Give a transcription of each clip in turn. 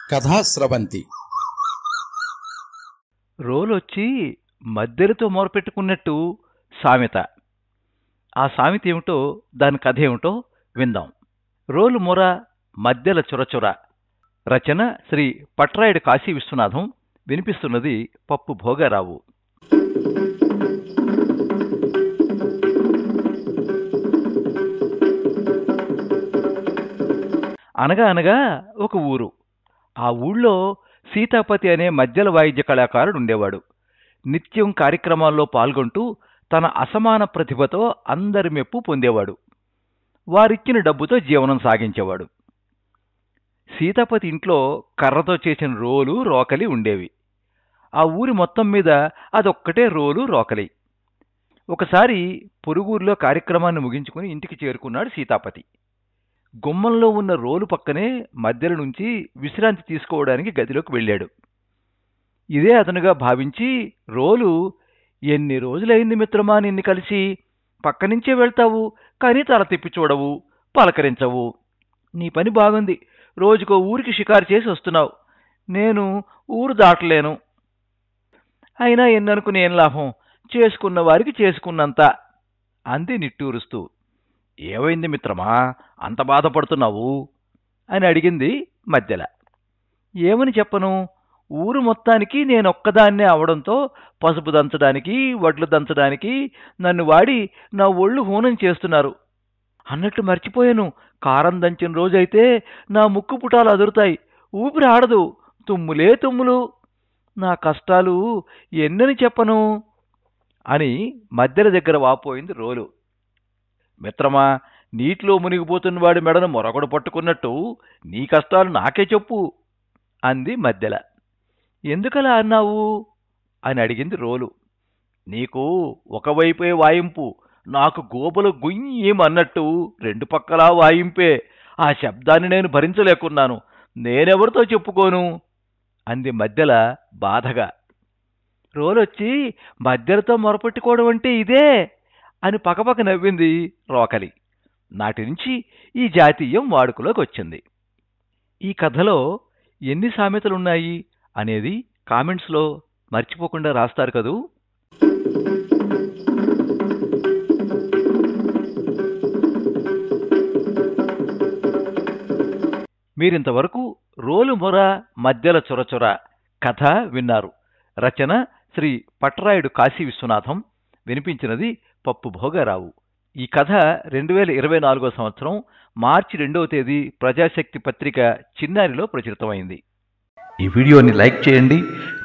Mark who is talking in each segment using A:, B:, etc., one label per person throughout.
A: కథా స్రవంతి.
B: రోలొచ్చి మద్దెలతో మొరపెట్టుకున్నట్టు సామెత. ఆ సామెత ఏమిటో, దాని కథ ఏమిటో విందాం. రోలు మొర మద్దెల చురచుర. రచన శ్రీ పట్రాయుడు కాశీ విశ్వనాథం. వినిపిస్తున్నది పప్పు భోగారావు. అనగా అనగా ఒక ఊరు. ఆ ఊళ్ళో సీతాపతి అనే మద్దెల వాయిద్య కళాకారుడు ఉండేవాడు. నిత్యం కార్యక్రమాల్లో పాల్గొంటూ తన అసమాన ప్రతిభతో అందరి మెప్పు పొందేవాడు. వారిచ్చిన డబ్బుతో జీవనం సాగించేవాడు. సీతాపతి ఇంట్లో కర్రతో చేసిన రోలు, రోకలి ఉండేవి. ఆ ఊరి మొత్తం మీద అదొక్కటే రోలు, రోకలి. ఒకసారి పొరుగురులో కార్యక్రమాన్ని ముగించుకుని ఇంటికి చేరుకున్నాడు సీతాపతి. గుమ్మంలో ఉన్న రోలు పక్కనే మధ్యల నుంచి విశ్రాంతి తీసుకోవడానికి గదిలోకి వెళ్ళాడు. ఇదే అతనుగా భావించి, రోలు, ఎన్ని రోజులైంది మిత్రమా నిన్ను కలిసి, పక్కనుంచే వెళ్తావు కానీ తల తిప్పి చూడవు, పలకరించవు. నీ పని బాగుంది, రోజుకో ఊరికి షికారు చేసి వస్తున్నావు. నేను ఊరు దాటలేను. అయినా ఎన్ననుకుని ఏం లాభం, చేసుకున్న వారికి చేసుకున్నంత అంది నిట్టూరుస్తూ. ఏమైంది మిత్రమా, అంత బాధపడుతున్నావు అని అడిగింది మధ్యల. ఏమని చెప్పను, ఊరు మొత్తానికి నేనొక్కదాన్నే అవడంతో పసుపు దంచడానికి, వడ్లు దంచడానికి నన్ను వాడి నా ఒళ్ళు హూనం చేస్తున్నారు. అన్నట్టు మర్చిపోయాను, కారం దంచిన రోజైతే నా ముక్కు పుటాలు అదురుతాయి, ఊపిరి ఆడదు, తుమ్ములే తుమ్ములు. నా కష్టాలు ఎన్నని చెప్పను అని మధ్యల దగ్గర వాపోయింది రోలు. మిత్రమా, నీటిలో మునిగిపోతున్నవాడి మెడను మొరగడు పట్టుకున్నట్టు నీ కష్టాలు నాకే చెప్పు అంది మధ్యల. ఎందుకలా అన్నావు అని అడిగింది రోలు. నీకు ఒకవైపే వాయింపు, నాకు గోపలు గుయ్యేమన్నట్టు రెండు పక్కలా వాయింపే. ఆ శబ్దాన్ని నేను భరించలేకున్నాను, నేనెవరితో చెప్పుకోను అంది మధ్యల బాధగా. రోలొచ్చి మధ్యలతో మొరపెట్టుకోవడం అంటే ఇదే అని పకపక నవ్వింది రోకలి. నాటి నుంచి ఈ జాతీయం వాడుకలోకి వచ్చింది. ఈ కథలో ఎన్ని సామెతలున్నాయి అనేది కామెంట్స్లో మర్చిపోకుండా రాస్తారు కదూ. మీరింతవరకు రోలు మొర మధ్యల చొరచొర కథ విన్నారు. రచన శ్రీ పట్రాయుడు కాశీ విశ్వనాథం. వినిపించినది పప్పు భోగారావు. ఈ కథ 2024 సంవత్సరం మార్చి 2వ తేదీ ప్రజాశక్తి పత్రిక చిన్నారిలో ప్రచురితమైంది. ఈ వీడియోని లైక్ చేయండి,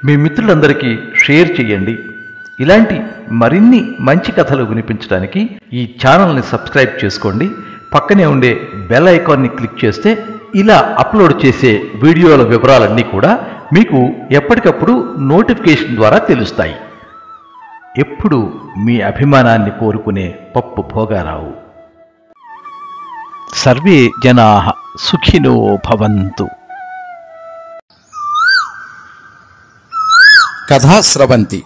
B: మీ మిత్రులందరికీ షేర్ చేయండి. ఇలాంటి మరిన్ని మంచి కథలు వినిపించడానికి ఈ ఛానల్ని సబ్స్క్రైబ్ చేసుకోండి. పక్కనే ఉండే బెల్ ఐకాన్ని క్లిక్ చేస్తే ఇలా అప్లోడ్ చేసే వీడియోల వివరాలన్నీ కూడా మీకు ఎప్పటికప్పుడు నోటిఫికేషన్ ద్వారా తెలుస్తాయి. ఎప్పుడు మీ అభిమానాన్ని కోరుకునే పప్పు భోగారావు. సర్వే జనాః సుఖినో భవంతు.
A: కథా స్రవంతి.